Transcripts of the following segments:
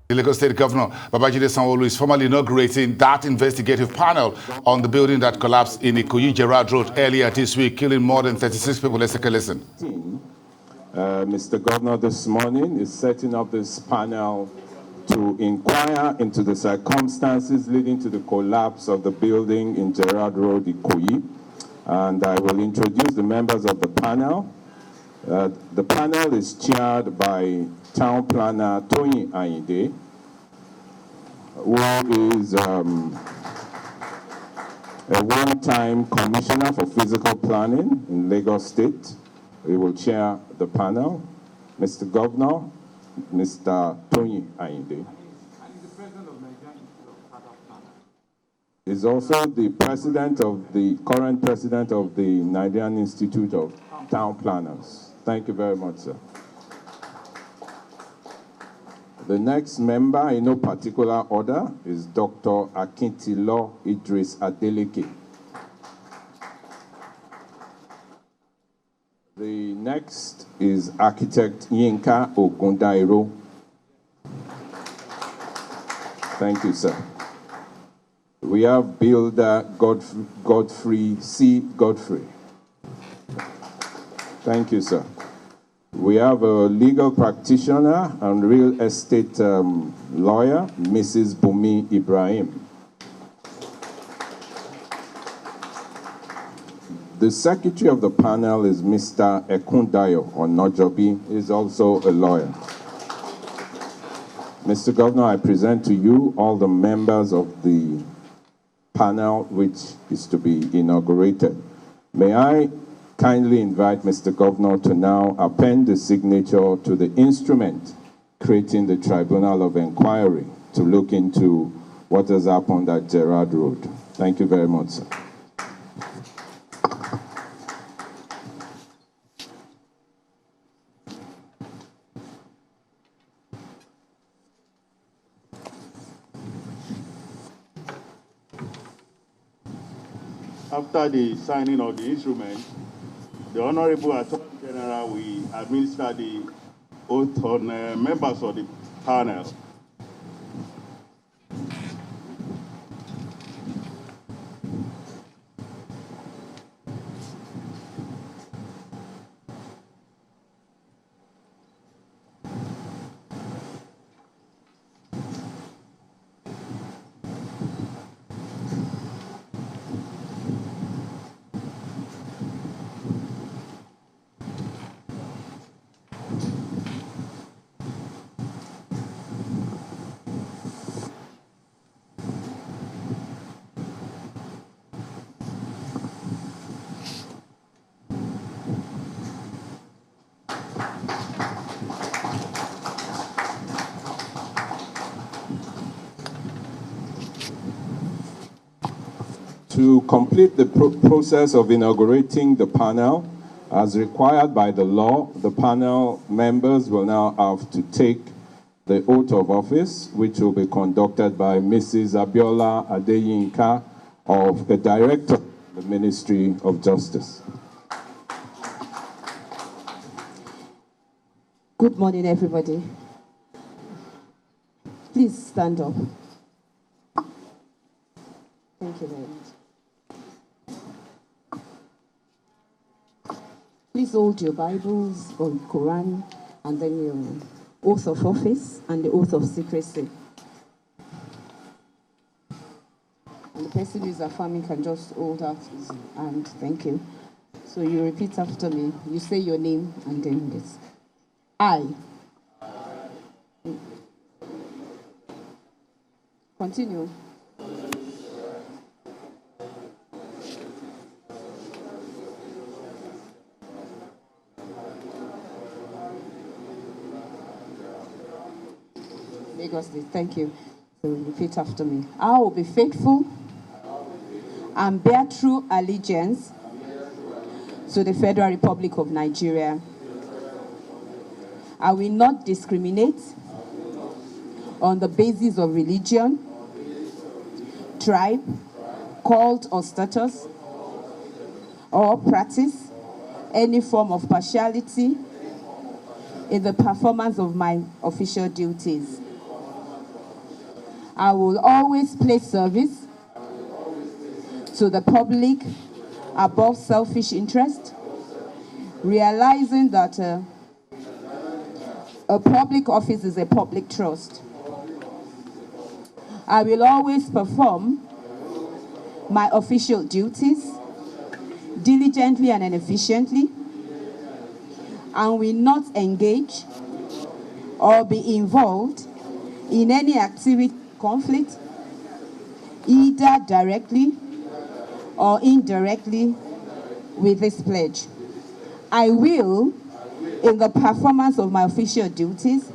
The Lagos State Governor, Babajide Sanwo-Olu, is formally inaugurating that investigative panel on the building that collapsed in Ikoyi Gerard Road earlier this week, killing more than 36 people. Let's take a listen. Mr. Governor this morning is setting up this panel to inquire into the circumstances leading to the collapse of the building in Gerard Road, Ikoyi. And I will introduce the members of the panel. The panel is chaired by Town Planner Tony Ayinde, who is a one-time Commissioner for Physical Planning in Lagos State. He will chair the panel. Mr. Governor, Mr. Tony Ayinde. And he's the president of Nigerian Institute of Chartered Planners. He's also the current president of the Nigerian Institute of Town Planners. Thank you very much, sir. The next member, in no particular order, is Dr. Akintilo Idris Adeleke. The next is Architect Yinka Ogundairo. Thank you, sir. We have Builder Godfrey C. Godfrey. Thank you, sir. We have a legal practitioner and real estate lawyer, Mrs. Bumi Ibrahim. The secretary of the panel is Mr. Ekundayo Onojobi. He is also a lawyer. Mr. Governor, I present to you all the members of the panel which is to be inaugurated. May I kindly invite Mr. Governor to now append the signature to the instrument creating the Tribunal of Inquiry to look into what has happened at Gerard Road. Thank you very much, sir. After the signing of the instrument, the Honorable Attorney General will administer the oath on members of the panel. To complete the process of inaugurating the panel, as required by the law, the panel members will now have to take the oath of office, which will be conducted by Mrs. Abiola Adeyinka, of the Director of the Ministry of Justice. Good morning, everybody. Please stand up. Thank you very much. Please hold your Bibles or Quran and then your oath of office and the oath of secrecy. And the person who is affirming can just hold out his hand. Thank you. So you repeat after me. You say your name and then this. I. Continue. Lagos State, thank you. So repeat after me. I will be faithful and bear true allegiance to the Federal Republic of Nigeria. I will not discriminate on the basis of religion, tribe, cult or status, or practice any form of partiality in the performance of my official duties. I will always place service to the public above selfish interest, realizing that a public office is a public trust. I will always perform my official duties diligently and efficiently, and will not engage or be involved in any activity conflict, either directly or indirectly, with this pledge. I will, in the performance of my official duties,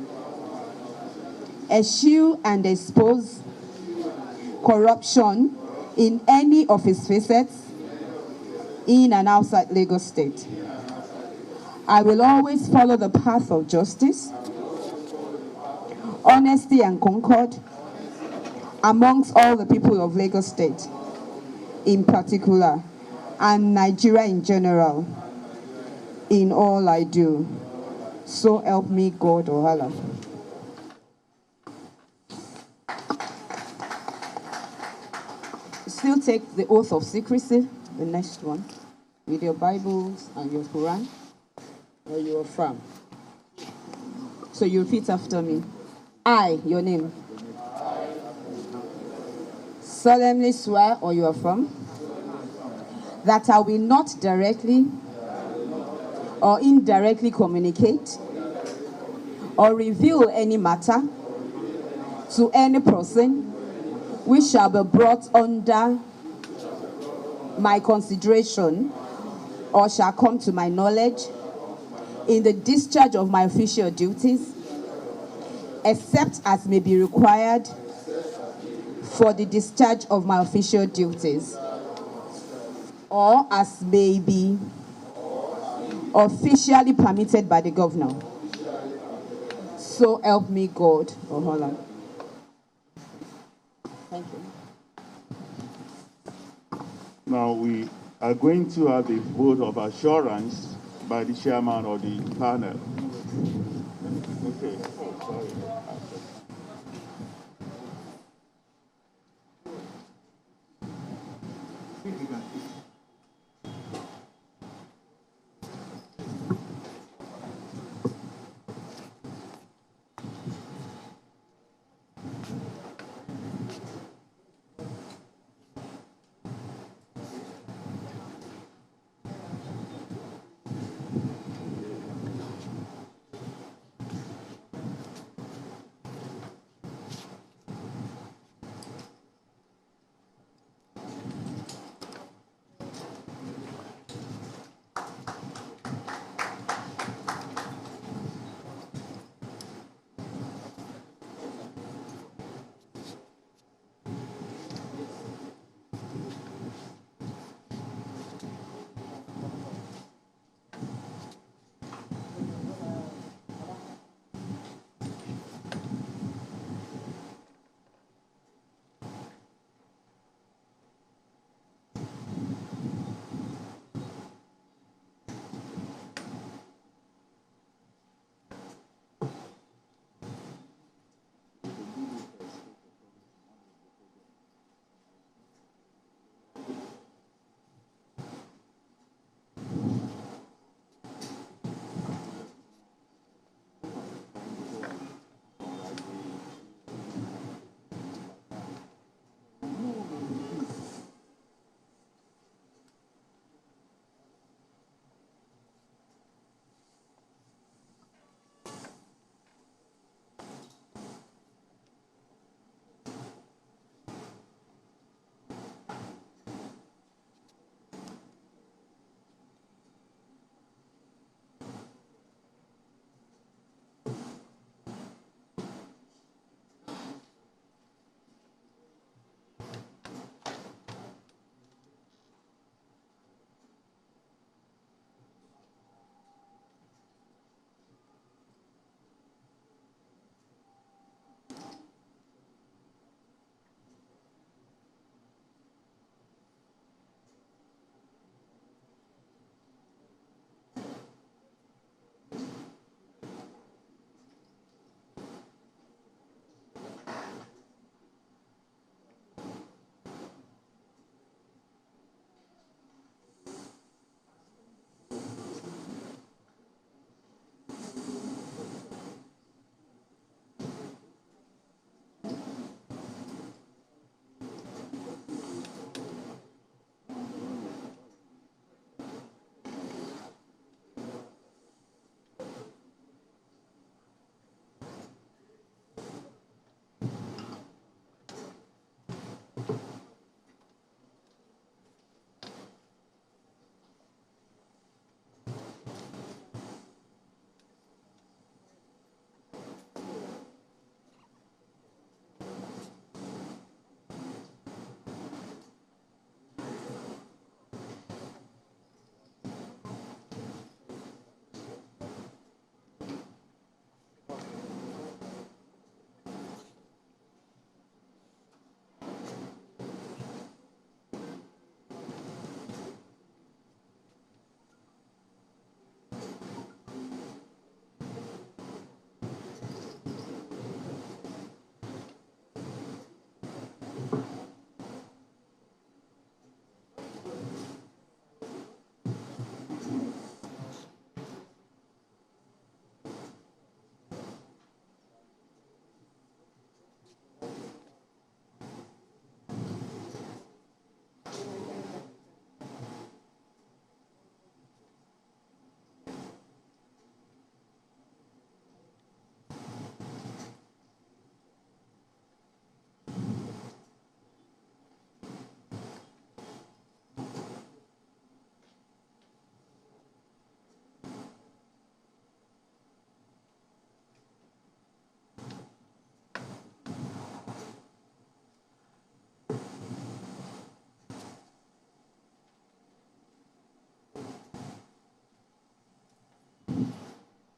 eschew and expose corruption in any of its facets in and outside Lagos State. I will always follow the path of justice, honesty and concord amongst all the people of Lagos State in particular, and Nigeria in general, in all I do. So help me God, Ohala. Still take the oath of secrecy, the next one, with your Bibles and your Quran, or you affirm. So you repeat after me. I, your name, solemnly swear, or you affirm, that I will not directly or indirectly communicate or reveal any matter to any person which shall be brought under my consideration or shall come to my knowledge in the discharge of my official duties, except as may be required for the discharge of my official duties, or as may be officially permitted by the governor. So help me God, Ohola. Thank you. Now we are going to have a vote of assurance by the chairman of the panel. Okay. Oh, sorry.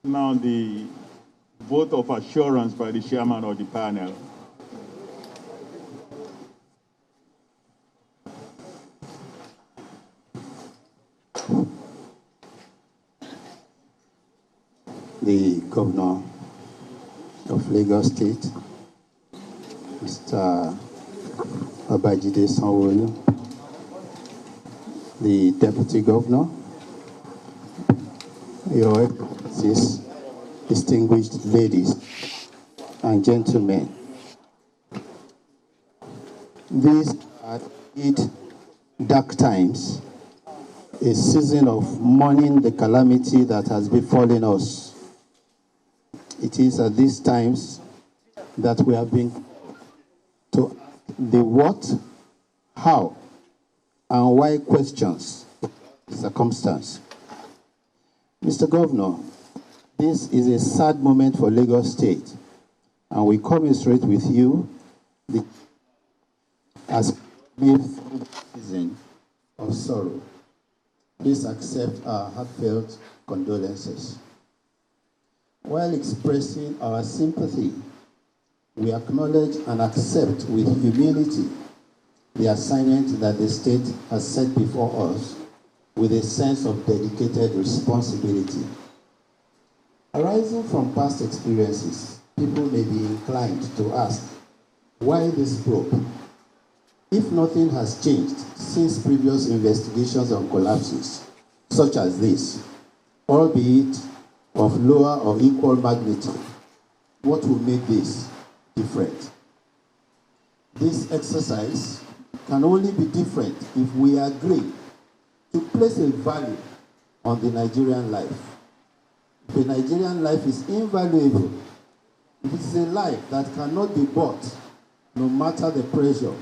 Now the vote of assurance by the chairman of the panel. The Governor of Lagos State, Mr. Babajide Sanwo-Olu, the Deputy Governor, Your Excellencies, distinguished ladies and gentlemen. These are indeed dark times, a season of mourning the calamity that has befallen us. It is at these times that we have been to the what, how, and why questions, circumstance. Mr. Governor, this is a sad moment for Lagos State, and we commiserate with you as a season of sorrow. Please accept our heartfelt condolences. While expressing our sympathy, we acknowledge and accept with humility the assignment that the state has set before us with a sense of dedicated responsibility. Arising from past experiences, people may be inclined to ask, why this probe? If nothing has changed since previous investigations on collapses, such as this, albeit of lower or equal magnitude, what will make this different? This exercise can only be different if we agree to place a value on the Nigerian life. If the Nigerian life is invaluable, if it is a life that cannot be bought, no matter the pressure,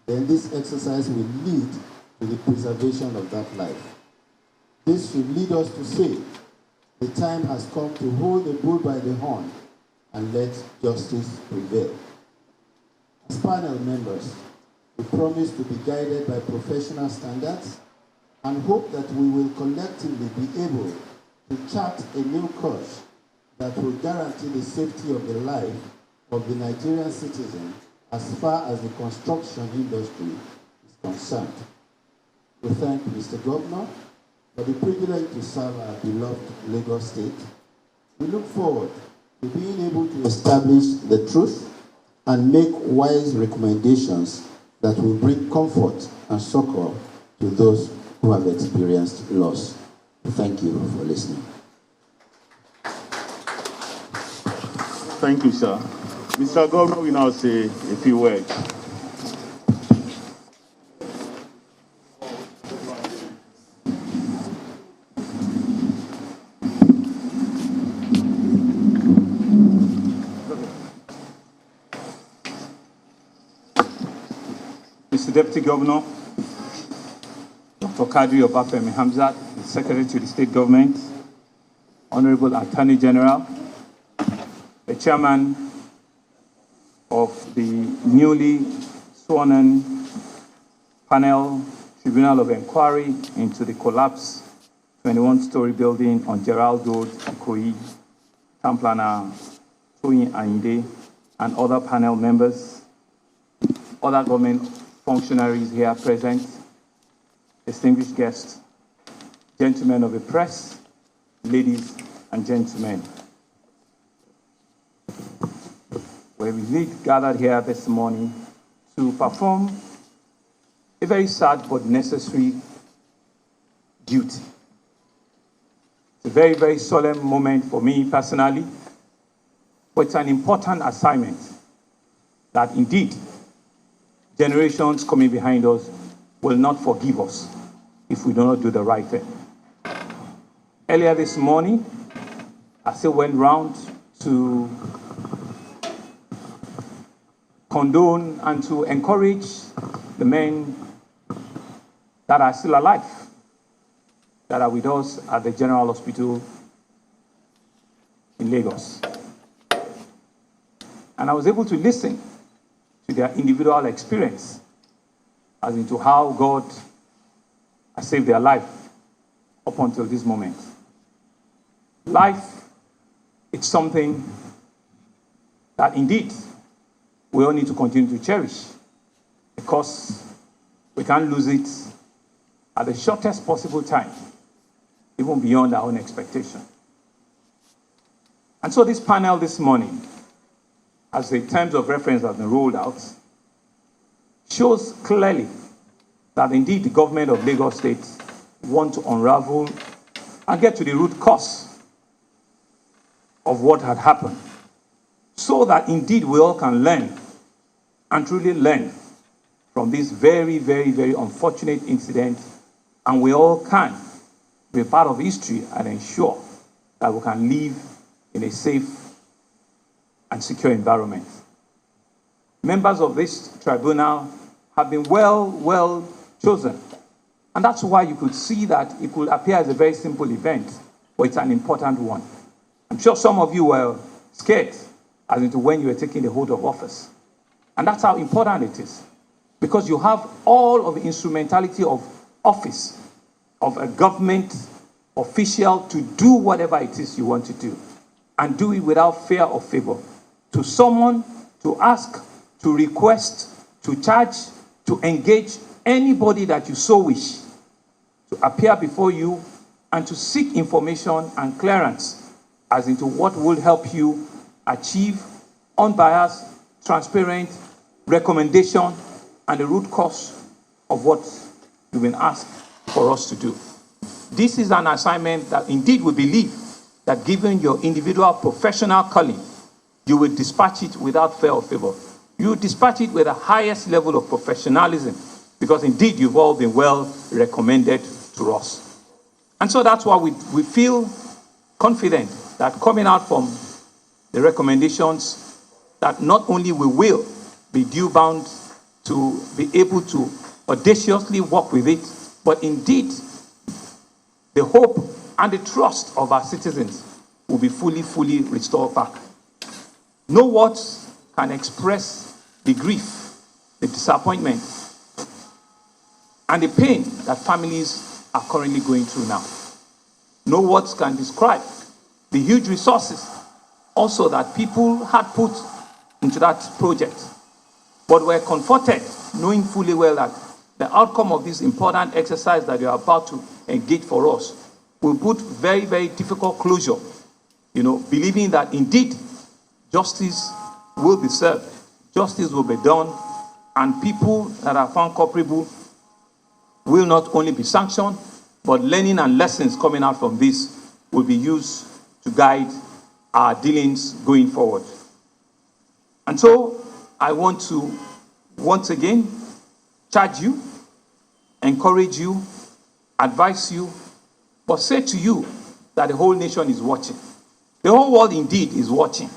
then this exercise will lead to the preservation of that life. This should lead us to say, the time has come to hold the bull by the horn and let justice prevail. As panel members, we promise to be guided by professional standards and hope that we will collectively be able to chart a new course that will guarantee the safety of the life of the Nigerian citizen as far as the construction industry is concerned. We thank Mr. Governor for the privilege to serve our beloved Lagos State. We look forward to being able to establish the truth and make wise recommendations that will bring comfort and succor to those who have experienced loss. Thank you for listening. Thank you, sir. Mr. Governor will now say a few words. Mr. Deputy Governor, Dr. Kadri Obafemi Hamzat, the Secretary to the State Government, Honorable Attorney General, the Chairman of the newly sworn-in panel Tribunal of Inquiry into the collapse 21-story building on Gerald Road, Ikoyi, Town Planner Toyin Ayinde, and other panel members, other government functionaries here present, distinguished guests, gentlemen of the press, ladies and gentlemen. We're indeed gathered here this morning to perform a very sad but necessary duty. It's a very, very solemn moment for me personally, but it's an important assignment that indeed generations coming behind us will not forgive us if we do not do the right thing. Earlier this morning, I still went round to condone and to encourage the men that are still alive, that are with us at the General Hospital in Lagos. And I was able to listen to their individual experience as into how God has saved their life up until this moment. Life it's something that indeed we all need to continue to cherish, because we can't lose it at the shortest possible time, even beyond our own expectation. And so this panel this morning, as the terms of reference have been rolled out, shows clearly that indeed the government of Lagos State want to unravel and get to the root cause of what had happened, so that indeed we all can learn and truly learn from this very, very, very unfortunate incident, and we all can be a part of history and ensure that we can live in a safe and secure environment. Members of this tribunal have been well chosen. And that's why you could see that it could appear as a very simple event, but it's an important one. I'm sure some of you were scared as into when you were taking the hold of office. And that's how important it is. Because you have all of the instrumentality of office, of a government official to do whatever it is you want to do, and do it without fear or favor. To someone, to ask, to request, to charge, to engage anybody that you so wish to appear before you and to seek information and clearance as into what will help you achieve unbiased, transparent recommendation and the root cause of what you've been asked for us to do. This is an assignment that indeed we believe that given your individual professional calling, you will dispatch it without fear or favor. You dispatch it with the highest level of professionalism, because indeed you've all been well recommended to us. And so that's why we feel confident that coming out from the recommendations, that not only we will be due bound to be able to audaciously work with it, but indeed the hope and the trust of our citizens will be fully restored back. No words can express the grief, the disappointment, and the pain that families are currently going through now. No words can describe the huge resources also that people had put into that project, but were comforted knowing fully well that the outcome of this important exercise that you are about to engage for us will put very difficult closure, believing that indeed justice will be served, justice will be done, and people that are found culpable will not only be sanctioned, but learning and lessons coming out from this will be used to guide our dealings going forward. And so I want to once again charge you, encourage you, advise you, but say to you that the whole nation is watching. The whole world indeed is watching,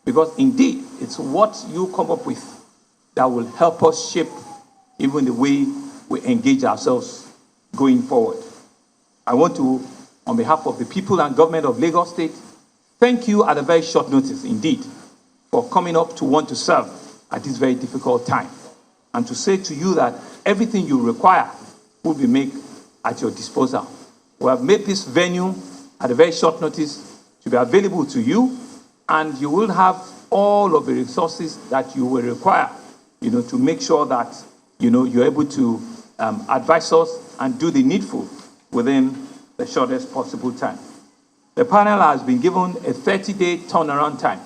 because indeed it's what you come up with that will help us shape even the way we engage ourselves going forward. I want to, on behalf of the people and government of Lagos State, thank you at a very short notice indeed for coming up to want to serve at this very difficult time, and to say to you that everything you require will be made at your disposal. We have made this venue at a very short notice to be available to you, and you will have all of the resources that you will require, to make sure that, you're able to advise us and do the needful within the shortest possible time. The panel has been given a 30-day turnaround time.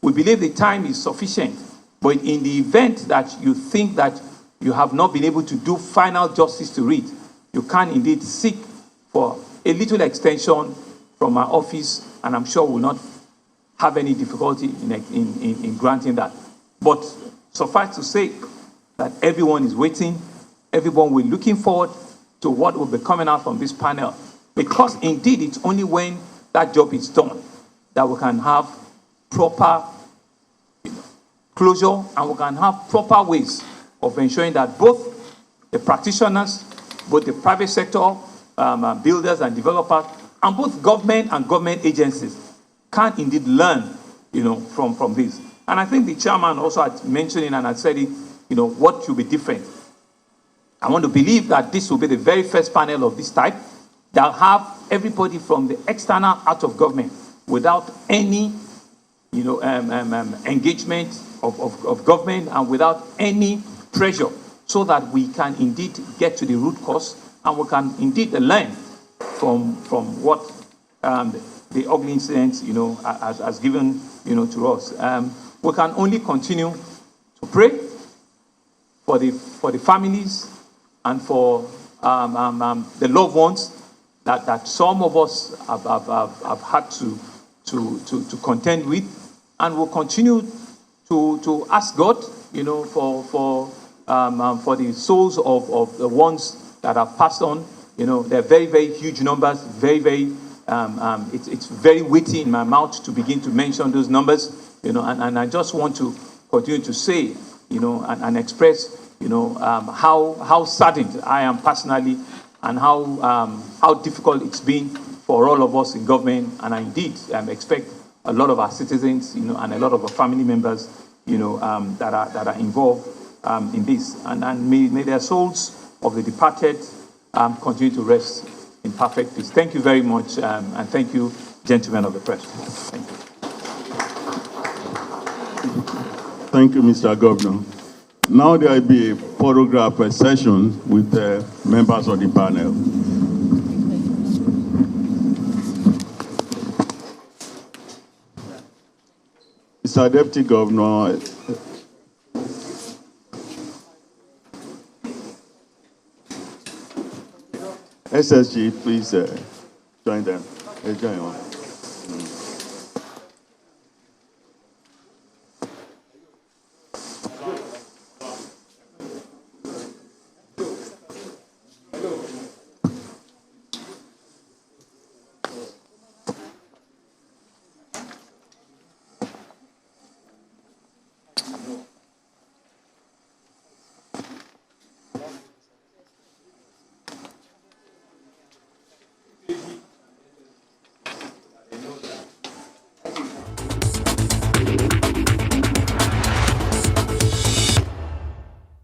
We believe the time is sufficient, but in the event that you think that you have not been able to do final justice to it, you can indeed seek for a little extension from our office, and I'm sure we'll not have any difficulty in granting that. But suffice to say that everyone is waiting, everyone will be looking forward to what will be coming out from this panel, because indeed it's only when that job is done that we can have proper closure, and we can have proper ways of ensuring that both the practitioners, both the private sector, builders and developers, and both government and government agencies can indeed learn, from this. And I think the chairman also had mentioned it and had said it, what should be different. I want to believe that this will be the very first panel of this type that have everybody from the external out of government without any engagement of government and without any pressure, so that we can indeed get to the root cause and we can indeed learn from what the ugly incident, has given, to us. We can only continue to pray for the families and for the loved ones that some of us have had to contend with, and we'll continue to ask God, for the souls of the ones that have passed on. They're very, very huge numbers, very, very, it's very weighty in my mouth to begin to mention those numbers, and I just want to continue to say, and express, how saddened I am personally, and how difficult it's been for all of us in government, and I indeed expect a lot of our citizens, and a lot of our family members, that are involved in this, and may their souls of the departed continue to rest in perfect peace. Thank you very much, and thank you, gentlemen of the press. Thank you. Thank you, Mr. Governor. Now there will be a photograph session with the members of the panel. Mr. Deputy Governor, SSG, please join them. Join on.